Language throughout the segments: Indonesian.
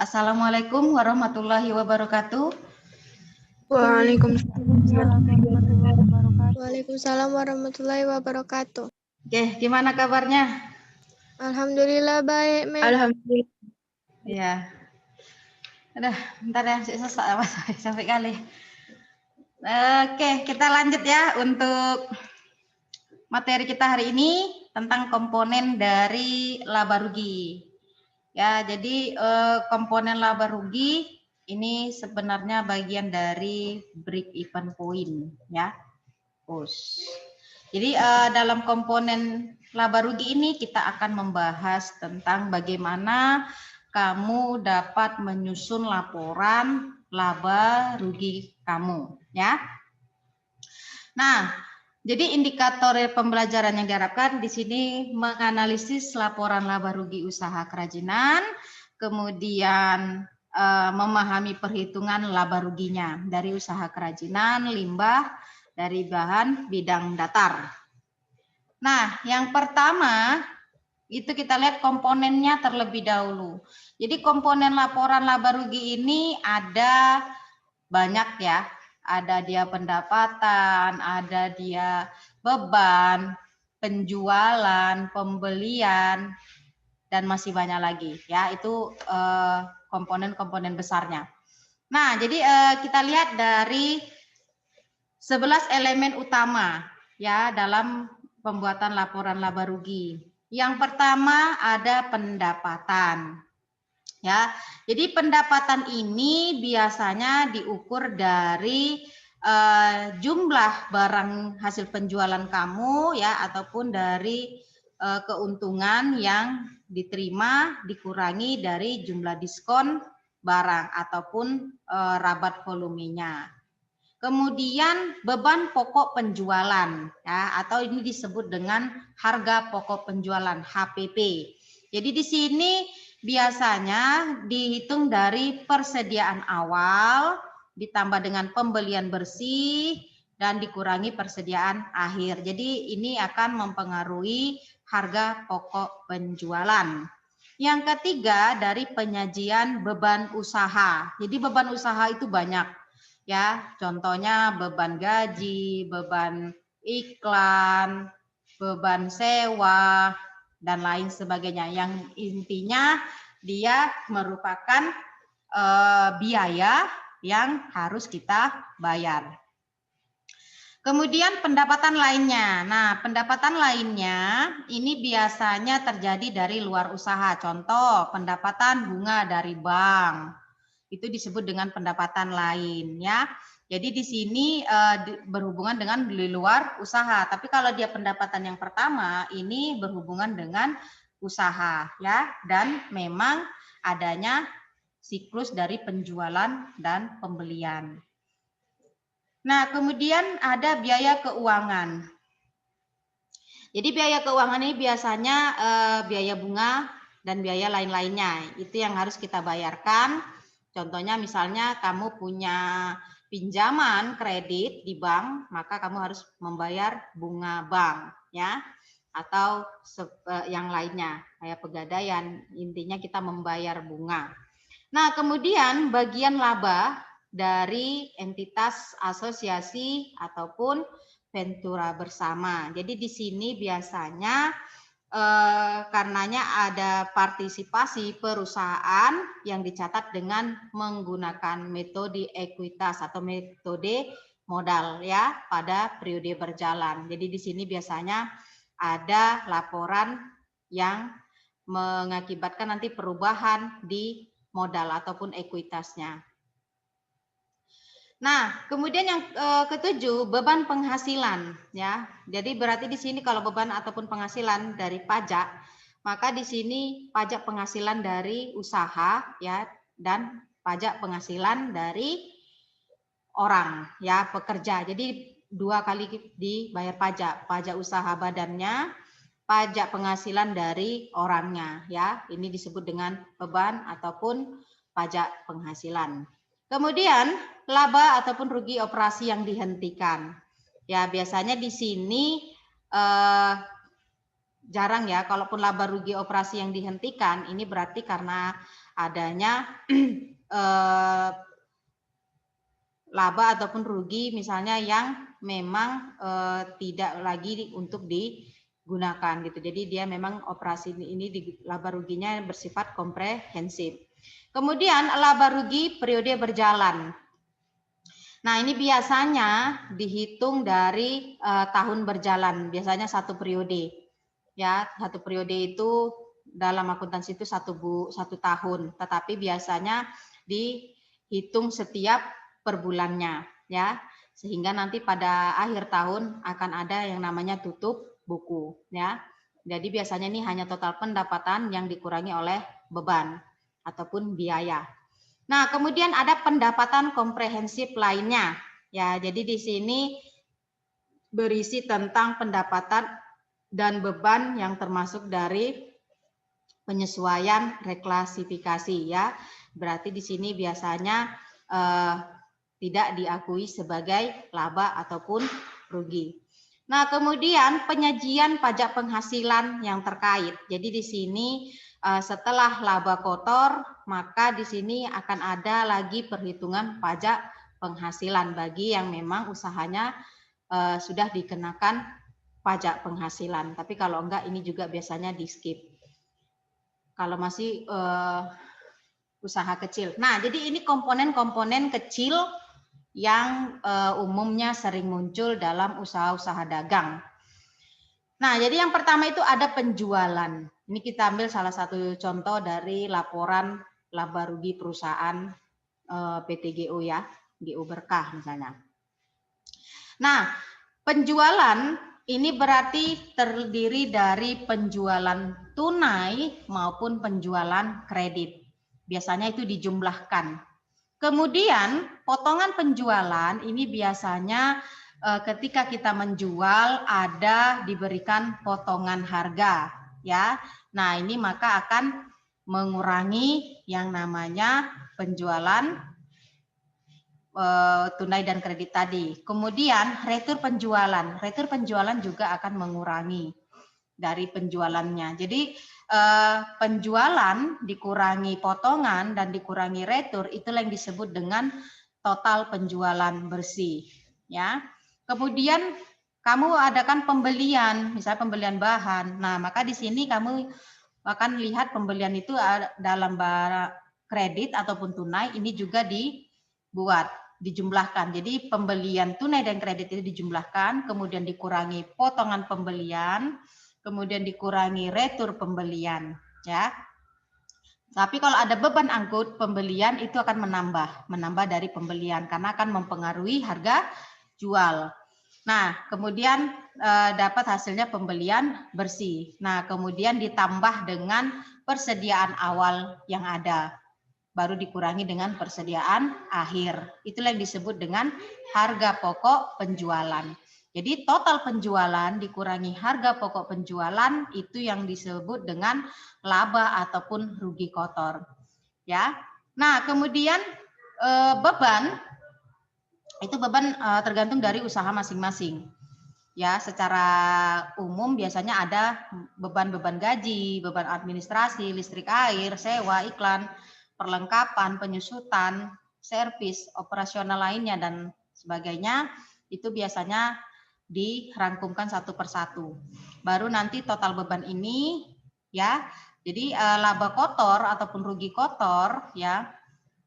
Assalamualaikum warahmatullahi wabarakatuh. Waalaikumsalam warahmatullahi wabarakatuh. Oke, gimana kabarnya? Alhamdulillah baik, Mem. Alhamdulillah. Ya. Udah, bentar ya, sesak sampai kali. Oke, kita lanjut ya untuk materi kita hari ini tentang komponen dari laba rugi. Ya, jadi komponen laba rugi ini sebenarnya bagian dari break even point ya. Jadi dalam komponen laba rugi ini kita akan membahas tentang bagaimana kamu dapat menyusun laporan laba rugi kamu ya. Nah, jadi indikator pembelajaran yang diharapkan di sini menganalisis laporan laba rugi usaha kerajinan, kemudian memahami perhitungan laba ruginya dari usaha kerajinan, limbah, dari bahan bidang datar. Nah, yang pertama itu kita lihat komponennya terlebih dahulu. Jadi komponen laporan laba rugi ini ada banyak ya. Ada dia pendapatan, ada dia beban, penjualan, pembelian, dan masih banyak lagi ya. Itu komponen-komponen besarnya. Nah, jadi kita lihat dari 11 elemen utama ya dalam pembuatan laporan laba rugi. Yang pertama ada pendapatan. Ya, jadi pendapatan ini biasanya diukur dari jumlah barang hasil penjualan kamu ya ataupun dari keuntungan yang diterima dikurangi dari jumlah diskon barang ataupun rabat volumenya. Kemudian beban pokok penjualan ya atau ini disebut dengan harga pokok penjualan HPP. Jadi di sini biasanya dihitung dari persediaan awal ditambah dengan pembelian bersih dan dikurangi persediaan akhir. Jadi ini akan mempengaruhi harga pokok penjualan. Yang ketiga dari penyajian beban usaha. Jadi beban usaha itu banyak ya, contohnya beban gaji, beban iklan, beban sewa, dan lain sebagainya. Yang intinya dia merupakan biaya yang harus kita bayar. Kemudian pendapatan lainnya. Nah, pendapatan lainnya ini biasanya terjadi dari luar usaha. Contoh, pendapatan bunga dari bank. Itu disebut dengan pendapatan lain ya. Jadi di sini berhubungan dengan di luar usaha. Tapi kalau dia pendapatan yang pertama ini berhubungan dengan usaha ya dan memang adanya siklus dari penjualan dan pembelian. Nah, kemudian ada biaya keuangan. Jadi biaya keuangan ini biasanya biaya bunga dan biaya lain-lainnya. Itu yang harus kita bayarkan. Contohnya misalnya kamu punya pinjaman kredit di bank, maka kamu harus membayar bunga bank ya. Atau yang lainnya kayak pegadaian, intinya kita membayar bunga. Nah, kemudian bagian laba dari entitas asosiasi ataupun ventura bersama. Jadi di sini biasanya karenanya ada partisipasi perusahaan yang dicatat dengan menggunakan metode ekuitas atau metode modal ya pada periode berjalan. Jadi di sini biasanya ada laporan yang mengakibatkan nanti perubahan di modal ataupun ekuitasnya. Nah, kemudian yang ketujuh, beban penghasilan ya. Jadi berarti di sini kalau beban ataupun penghasilan dari pajak, maka di sini pajak penghasilan dari usaha ya dan pajak penghasilan dari orang ya, pekerja. Jadi dua kali dibayar pajak, pajak usaha badannya, pajak penghasilan dari orangnya ya. Ini disebut dengan beban ataupun pajak penghasilan. Kemudian laba ataupun rugi operasi yang dihentikan. Ya, biasanya di sini jarang ya, kalaupun laba rugi operasi yang dihentikan, ini berarti karena adanya laba ataupun rugi misalnya yang memang tidak lagi untuk digunakan gitu. Jadi dia memang operasi ini laba ruginya bersifat komprehensif. Kemudian laba rugi periode berjalan. Nah, ini biasanya dihitung dari tahun berjalan, biasanya satu periode. Ya, satu periode itu dalam akuntansi itu satu tahun, tetapi biasanya dihitung setiap per bulannya, ya. Sehingga nanti pada akhir tahun akan ada yang namanya tutup buku, ya. Jadi biasanya ini hanya total pendapatan yang dikurangi oleh beban ataupun biaya. Nah, kemudian ada pendapatan komprehensif lainnya. Ya, jadi di sini berisi tentang pendapatan dan beban yang termasuk dari penyesuaian reklasifikasi ya. Berarti di sini biasanya tidak diakui sebagai laba ataupun rugi. Nah, kemudian penyajian pajak penghasilan yang terkait. Jadi di sini setelah laba kotor, maka di sini akan ada lagi perhitungan pajak penghasilan bagi yang memang usahanya sudah dikenakan pajak penghasilan. Tapi kalau enggak, ini juga biasanya di skip. Kalau masih usaha kecil. Nah, jadi ini komponen-komponen kecil yang umumnya sering muncul dalam usaha-usaha dagang. Nah, jadi yang pertama itu ada penjualan. Ini kita ambil salah satu contoh dari laporan laba rugi perusahaan PT GO ya, GO Berkah misalnya. Nah, penjualan ini berarti terdiri dari penjualan tunai maupun penjualan kredit. Biasanya itu dijumlahkan. Kemudian potongan penjualan ini biasanya ketika kita menjual ada diberikan potongan harga ya. Nah, ini maka akan mengurangi yang namanya penjualan tunai dan kredit tadi. Kemudian retur penjualan juga akan mengurangi dari penjualannya. Jadi penjualan dikurangi potongan dan dikurangi retur, itulah yang disebut dengan total penjualan bersih ya. Kemudian kamu adakan pembelian, misalnya pembelian bahan. Nah, maka di sini kamu akan lihat pembelian itu dalam barang kredit ataupun tunai, ini juga dijumlahkan. Jadi pembelian tunai dan kredit itu dijumlahkan, kemudian dikurangi potongan pembelian, kemudian dikurangi retur pembelian ya. Tapi kalau ada beban angkut pembelian itu akan menambah dari pembelian karena akan mempengaruhi harga jual. Nah, kemudian dapat hasilnya pembelian bersih. Nah, kemudian ditambah dengan persediaan awal yang ada. Baru dikurangi dengan persediaan akhir. Itulah yang disebut dengan harga pokok penjualan. Jadi total penjualan dikurangi harga pokok penjualan itu yang disebut dengan laba ataupun rugi kotor. Ya. Nah, kemudian beban itu tergantung dari usaha masing-masing. Ya, secara umum biasanya ada beban-beban gaji, beban administrasi, listrik, air, sewa, iklan, perlengkapan, penyusutan, servis, operasional lainnya dan sebagainya. Itu biasanya dirangkumkan satu persatu. Baru nanti total beban ini ya. Jadi laba kotor ataupun rugi kotor ya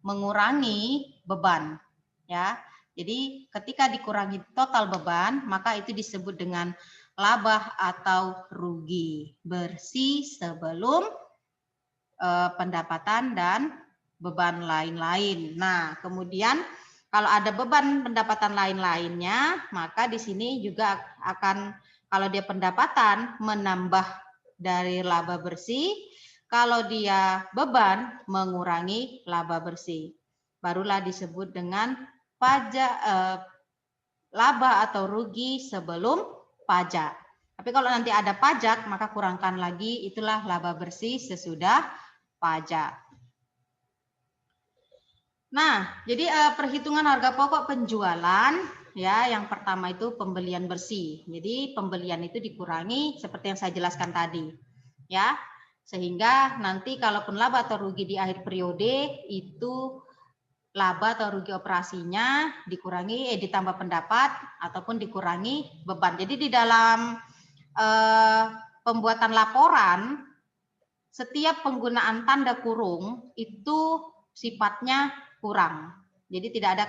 mengurangi beban ya. Jadi ketika dikurangi total beban, maka itu disebut dengan laba atau rugi bersih sebelum pendapatan dan beban lain-lain. Nah, kemudian kalau ada beban pendapatan lain-lainnya, maka di sini juga akan kalau dia pendapatan menambah dari laba bersih, kalau dia beban mengurangi laba bersih. Barulah disebut dengan pajak laba atau rugi sebelum pajak. Tapi kalau nanti ada pajak, maka kurangkan lagi, itulah laba bersih sesudah pajak. Nah, jadi perhitungan harga pokok penjualan ya. Yang pertama itu pembelian bersih. Jadi pembelian itu dikurangi seperti yang saya jelaskan tadi, ya. Sehingga nanti kalaupun laba atau rugi di akhir periode itu laba atau rugi operasinya dikurangi, ditambah pendapat ataupun dikurangi beban. Jadi di dalam pembuatan laporan, setiap penggunaan tanda kurung itu sifatnya kurang. Jadi tidak ada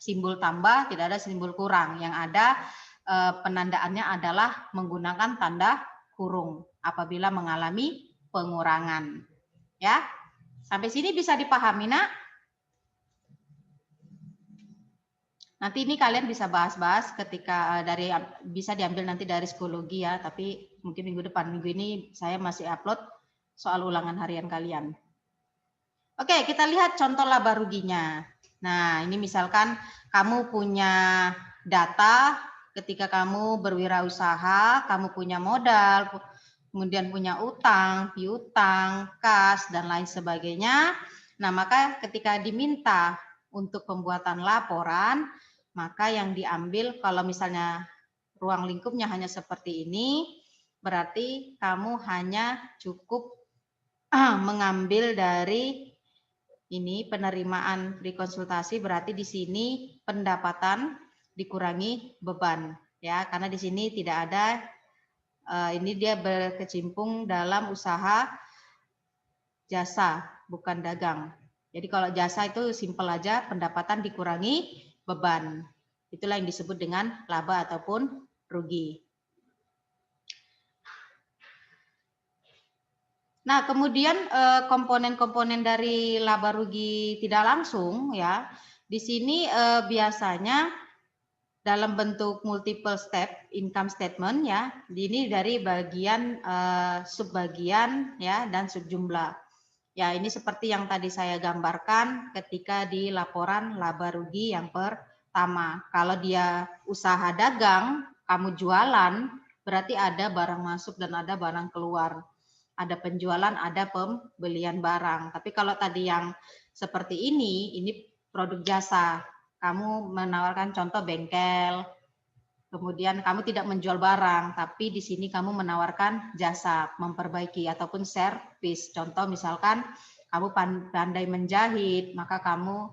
simbol tambah, tidak ada simbol kurang. Yang ada penandaannya adalah menggunakan tanda kurung apabila mengalami pengurangan. Ya, sampai sini bisa dipahami, Nak? Nanti ini kalian bisa bahas-bahas ketika bisa diambil nanti dari psikologi ya, tapi mungkin minggu ini saya masih upload soal ulangan harian kalian. Oke, kita lihat contoh laba ruginya. Nah, ini misalkan kamu punya data ketika kamu berwirausaha, kamu punya modal, kemudian punya utang, piutang, kas, dan lain sebagainya. Nah, maka ketika diminta untuk pembuatan laporan, maka yang diambil kalau misalnya ruang lingkupnya hanya seperti ini, berarti kamu hanya cukup mengambil dari ini penerimaan rekonsultasi, berarti di sini pendapatan dikurangi beban ya, karena di sini tidak ada ini dia berkecimpung dalam usaha jasa bukan dagang. Jadi kalau jasa itu simpel aja, pendapatan dikurangi beban. Itulah yang disebut dengan laba ataupun rugi. Nah, kemudian komponen-komponen dari laba rugi tidak langsung ya. Di sini biasanya dalam bentuk multiple step income statement ya. Ini dari bagian subbagian ya dan subjumlah. Ya, ini seperti yang tadi saya gambarkan ketika di laporan laba rugi yang pertama. Kalau dia usaha dagang, kamu jualan, berarti ada barang masuk dan ada barang keluar. Ada penjualan, ada pembelian barang. Tapi kalau tadi yang seperti ini produk jasa. Kamu menawarkan contoh bengkel, kemudian kamu tidak menjual barang, tapi di sini kamu menawarkan jasa, memperbaiki ataupun servis. Contoh misalkan kamu pandai menjahit, maka kamu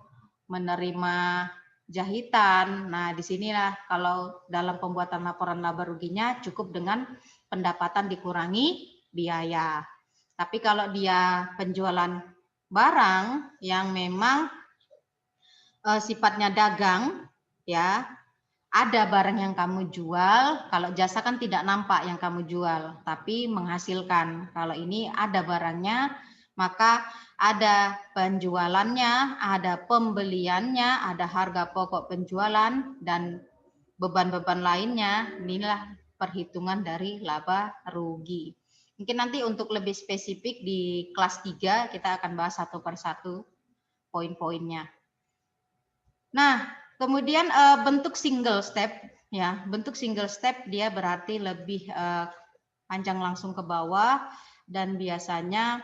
menerima jahitan. Nah, di sinilah kalau dalam pembuatan laporan laba ruginya cukup dengan pendapatan dikurangi biaya. Tapi kalau dia penjualan barang yang memang sifatnya dagang, ya, ada barang yang kamu jual. Kalau jasa kan tidak nampak yang kamu jual, tapi menghasilkan. Kalau ini ada barangnya, maka ada penjualannya, ada pembeliannya, ada harga pokok penjualan, dan beban-beban lainnya. Inilah perhitungan dari laba rugi. Mungkin nanti untuk lebih spesifik di kelas 3 kita akan bahas satu persatu poin-poinnya. Nah, kemudian bentuk single step ya, bentuk single step dia berarti lebih panjang langsung ke bawah dan biasanya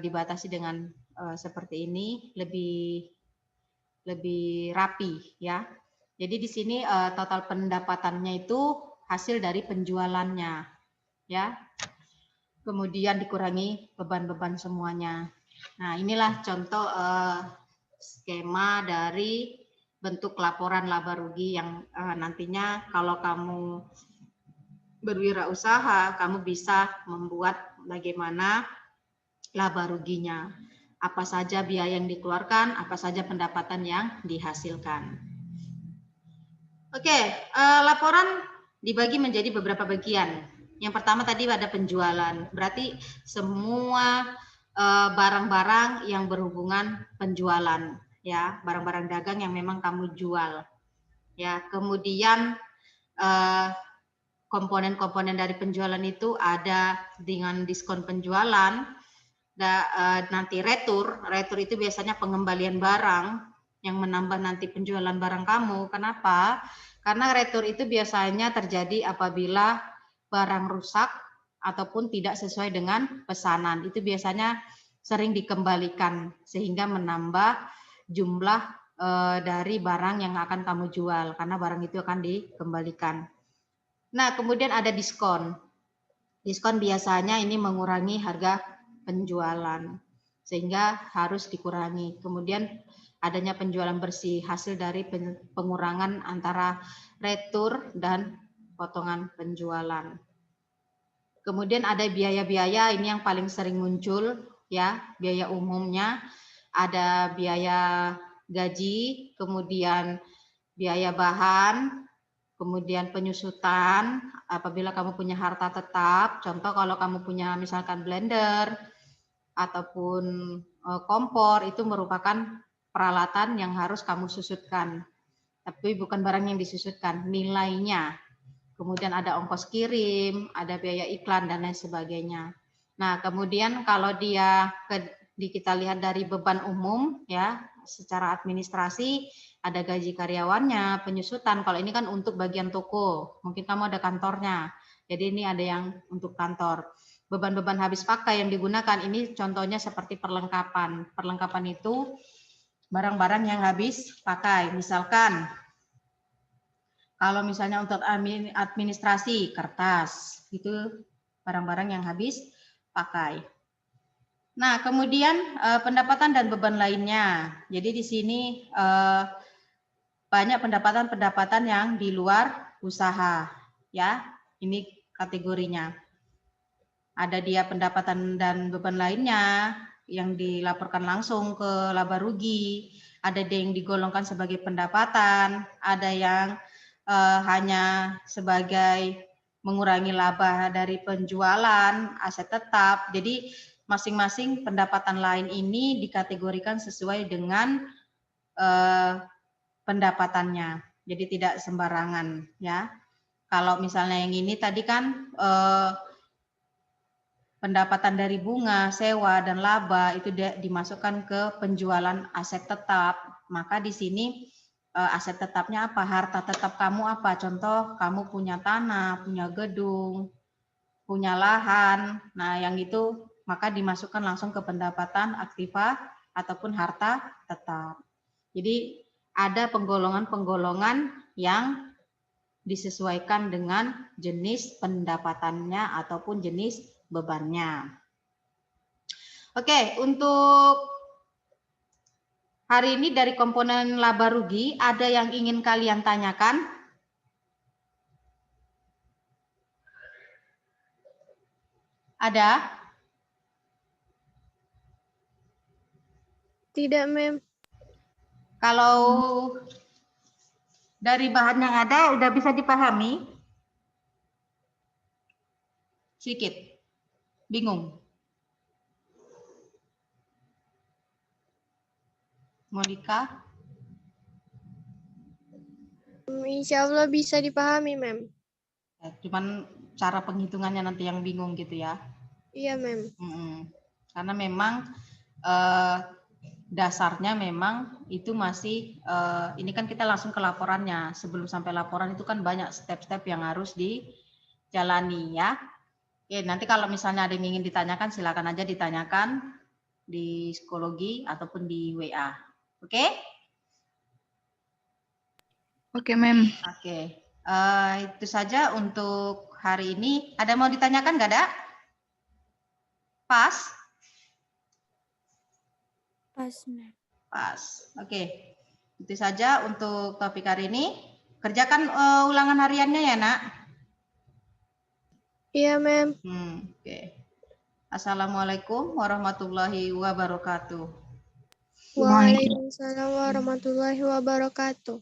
dibatasi dengan seperti ini, lebih rapi ya. Jadi di sini total pendapatannya itu hasil dari penjualannya ya. Kemudian dikurangi beban-beban semuanya. Nah, inilah contoh skema dari bentuk laporan laba rugi yang nantinya kalau kamu berwirausaha, kamu bisa membuat bagaimana laba ruginya. Apa saja biaya yang dikeluarkan, apa saja pendapatan yang dihasilkan. Oke, laporan dibagi menjadi beberapa bagian. Yang pertama tadi ada penjualan, berarti semua barang-barang yang berhubungan penjualan, ya, barang-barang dagang yang memang kamu jual, ya. Kemudian komponen-komponen dari penjualan itu ada dengan diskon penjualan, nanti retur itu biasanya pengembalian barang yang menambah nanti penjualan barang kamu. Kenapa? Karena retur itu biasanya terjadi apabila barang rusak ataupun tidak sesuai dengan pesanan. Itu biasanya sering dikembalikan sehingga menambah jumlah dari barang yang akan kamu jual, karena barang itu akan dikembalikan. Nah, kemudian ada diskon. Diskon biasanya ini mengurangi harga penjualan, sehingga harus dikurangi. Kemudian adanya penjualan bersih, hasil dari pengurangan antara retur dan potongan penjualan. Kemudian ada biaya-biaya, ini yang paling sering muncul, ya, biaya umumnya. Ada biaya gaji, kemudian biaya bahan, kemudian penyusutan, apabila kamu punya harta tetap, contoh kalau kamu punya misalkan blender, ataupun kompor, itu merupakan peralatan yang harus kamu susutkan. Tapi bukan barang yang disusutkan, nilainya. Kemudian ada ongkos kirim, ada biaya iklan, dan lain sebagainya. Nah, kemudian kalau kita lihat dari beban umum, ya, secara administrasi, ada gaji karyawannya, penyusutan. Kalau ini kan untuk bagian toko, mungkin kamu ada kantornya. Jadi ini ada yang untuk kantor. Beban-beban habis pakai yang digunakan, ini contohnya seperti perlengkapan. Perlengkapan itu barang-barang yang habis pakai. Misalkan, kalau misalnya untuk administrasi, kertas, itu barang-barang yang habis pakai. Nah, kemudian pendapatan dan beban lainnya. Jadi di sini banyak pendapatan-pendapatan yang di luar usaha, ya. Ini kategorinya. Ada dia pendapatan dan beban lainnya yang dilaporkan langsung ke laba rugi, ada yang digolongkan sebagai pendapatan, ada yang hanya sebagai mengurangi laba dari penjualan aset tetap. Jadi masing-masing pendapatan lain ini dikategorikan sesuai dengan pendapatannya. Jadi tidak sembarangan, ya. Kalau misalnya yang ini tadi kan pendapatan dari bunga, sewa, dan laba itu dimasukkan ke penjualan aset tetap. Maka di sini aset tetapnya apa? Harta tetap kamu apa? Contoh, kamu punya tanah, punya gedung, punya lahan. Nah, yang itu maka dimasukkan langsung ke pendapatan aktiva ataupun harta tetap. Jadi ada penggolongan-penggolongan yang disesuaikan dengan jenis pendapatannya ataupun jenis bebannya. Oke, untuk hari ini dari komponen laba rugi, ada yang ingin kalian tanyakan? Ada? Tidak, Mem. Kalau dari bahan yang ada, udah bisa dipahami? Sedikit. Bingung? Monica? Insya Allah bisa dipahami, Mem. Cuman cara penghitungannya nanti yang bingung gitu ya? Iya, Mem. Karena memang dasarnya memang itu masih, ini kan kita langsung ke laporannya. Sebelum sampai laporan itu kan banyak step-step yang harus dijalani ya. Oke, nanti kalau misalnya ada yang ingin ditanyakan, silakan aja ditanyakan di psikologi ataupun di WA. Oke? Oke, Mem. Oke, itu saja untuk hari ini. Ada mau ditanyakan nggak ada? Pas? Pas, Mem. Pas. Oke, itu saja untuk topik hari ini. Kerjakan ulangan hariannya ya, Nak. Iya, Mem. Oke. Assalamualaikum warahmatullahi wabarakatuh. Waalaikumsalam warahmatullahi wabarakatuh.